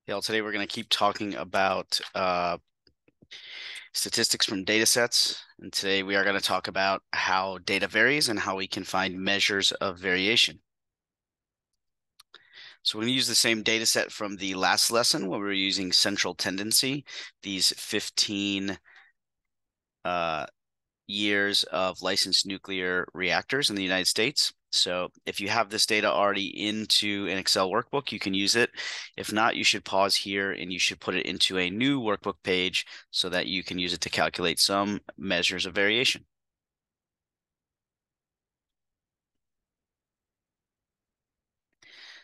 Today we're going to keep talking about statistics from data sets. And today we are going to talk about how data varies and how we can find measures of variation. So we're going to use the same data set from the last lesson where we were using central tendency, these 15 years of licensed nuclear reactors in the United States. So if you have this data already into an Excel workbook, you can use it. If not, you should pause here and you should put it into a new workbook page so that you can use it to calculate some measures of variation.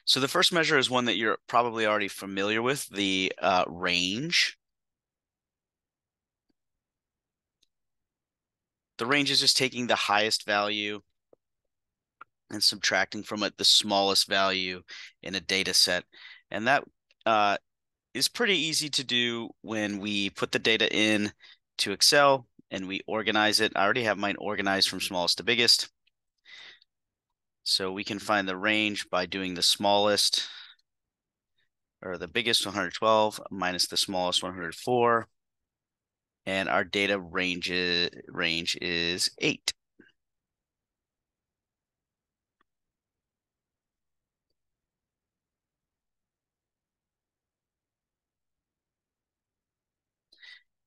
So the first measure is one that you're probably already familiar with, the range. The range is just taking the highest value and subtracting from it the smallest value in a data set. And that is pretty easy to do when we put the data in to Excel and we organize it. I already have mine organized from smallest to biggest. So we can find the range by doing the smallest or the biggest 112 minus the smallest 104. And our data range is 8.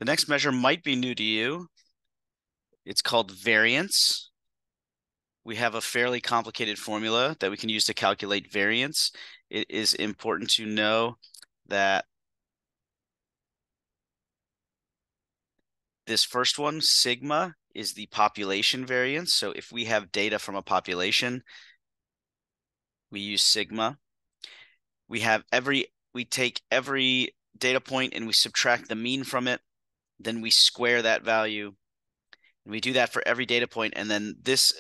The next measure might be new to you. It's called variance. We have a fairly complicated formula that we can use to calculate variance. It is important to know that this first one, sigma, is the population variance. So if we have data from a population, we use sigma. We take every data point and we subtract the mean from it. Then we square that value. And we do that for every data point. And then this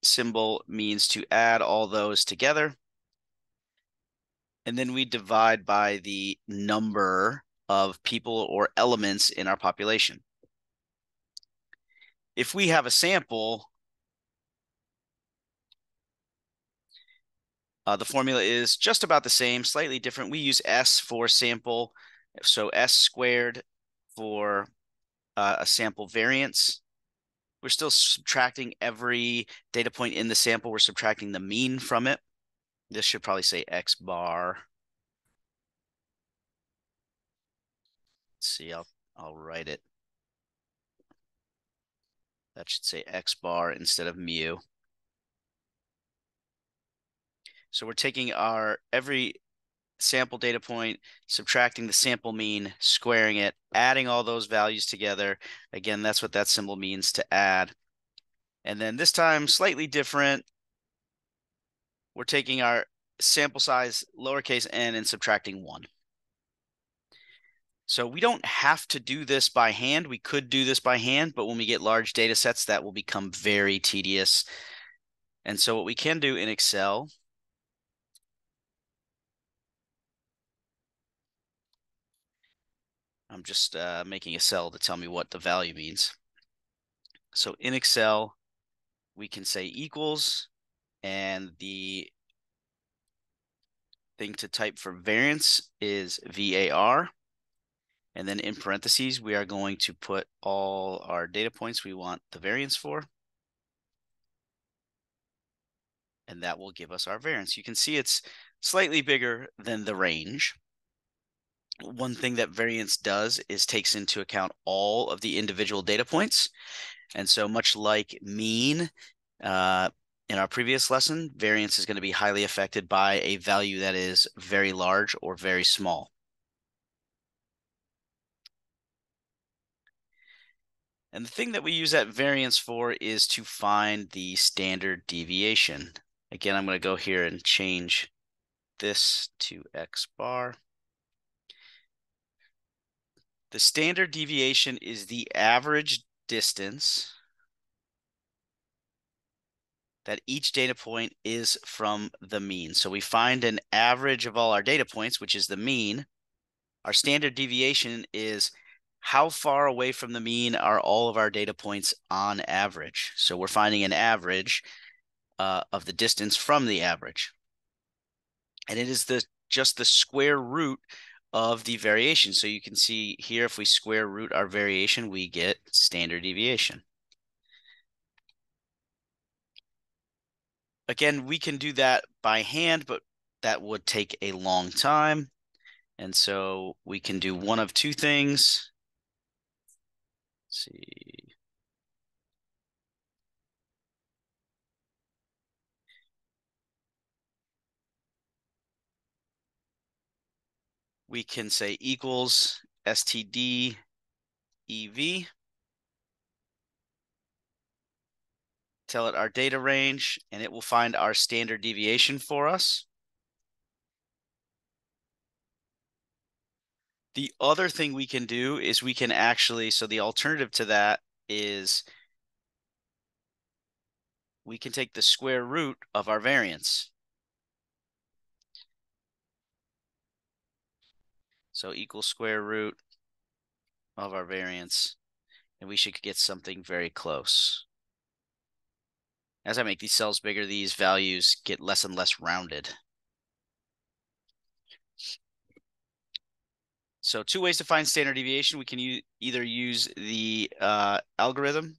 symbol means to add all those together. And then we divide by the number of people or elements in our population. If we have a sample, the formula is just about the same, slightly different. We use S for sample, so S squared for a sample variance. We're still subtracting every data point in the sample. We're subtracting the mean from it. This should probably say X bar. Let's see, I'll write it. That should say X bar instead of mu. So we're taking every sample data point, subtracting the sample mean, squaring it, adding all those values together. Again, that's what that symbol means, to add. And then this time, slightly different. We're taking our sample size, lowercase n, and subtracting 1. So we don't have to do this by hand. We could do this by hand, but when we get large data sets, that will become very tedious. And so what we can do in Excel I'm just making a cell to tell me what the value means. So in Excel, we can say equals, and the thing to type for variance is VAR. And then in parentheses, we are going to put all our data points we want the variance for. And that will give us our variance. You can see it's slightly bigger than the range. One thing that variance does is takes into account all of the individual data points. And so much like mean, in our previous lesson, variance is going to be highly affected by a value that is very large or very small. And the thing that we use that variance for is to find the standard deviation. Again, I'm going to go here and change this to X bar. The standard deviation is the average distance that each data point is from the mean. So we find an average of all our data points, which is the mean. Our standard deviation is how far away from the mean are all of our data points on average. So we're finding an average of the distance from the average. And it is just the square root of the variation. So you can see here, if we square root our variation, we get standard deviation. Again, we can do that by hand, but that would take a long time. And so we can do one of two things. Let's see. We can say equals STD EV. Tell it our data range, and it will find our standard deviation for us. The other thing we can do is we can actually, so the alternative to that is we can take the square root of our variance. So equal square root of our variance, and we should get something very close. As I make these cells bigger, these values get less and less rounded. So two ways to find standard deviation. We can either use the algorithm,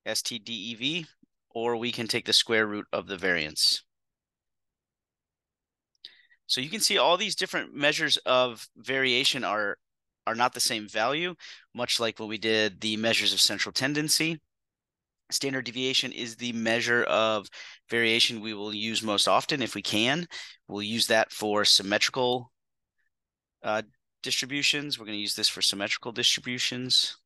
STDEV, or we can take the square root of the variance. So you can see all these different measures of variation are not the same value, much like when we did the measures of central tendency. Standard deviation is the measure of variation we will use most often if we can. We'll use that for symmetrical distributions. We're going to use this for symmetrical distributions.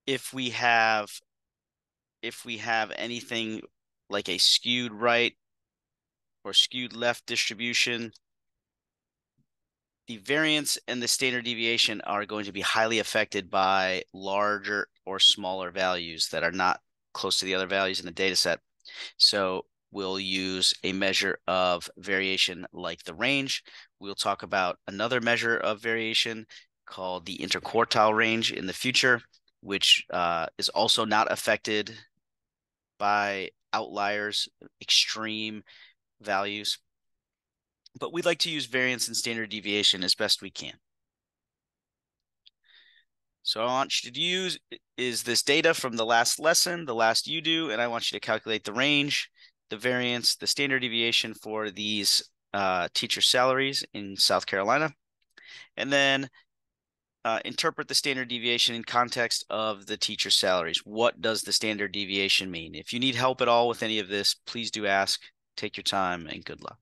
If we have anything like a skewed right or skewed left distribution, the variance and the standard deviation are going to be highly affected by larger or smaller values that are not close to the other values in the data set. So we'll use a measure of variation like the range. We'll talk about another measure of variation called the interquartile range in the future, which is also not affected by outliers, extreme values. But we'd like to use variance and standard deviation as best we can. So I want you to use is this data from the last lesson, the last UDO, and I want you to calculate the range, the variance, the standard deviation for these teacher salaries in South Carolina, and then interpret the standard deviation in context of the teacher salaries. What does the standard deviation mean? If you need help at all with any of this, please do ask. Take your time and good luck.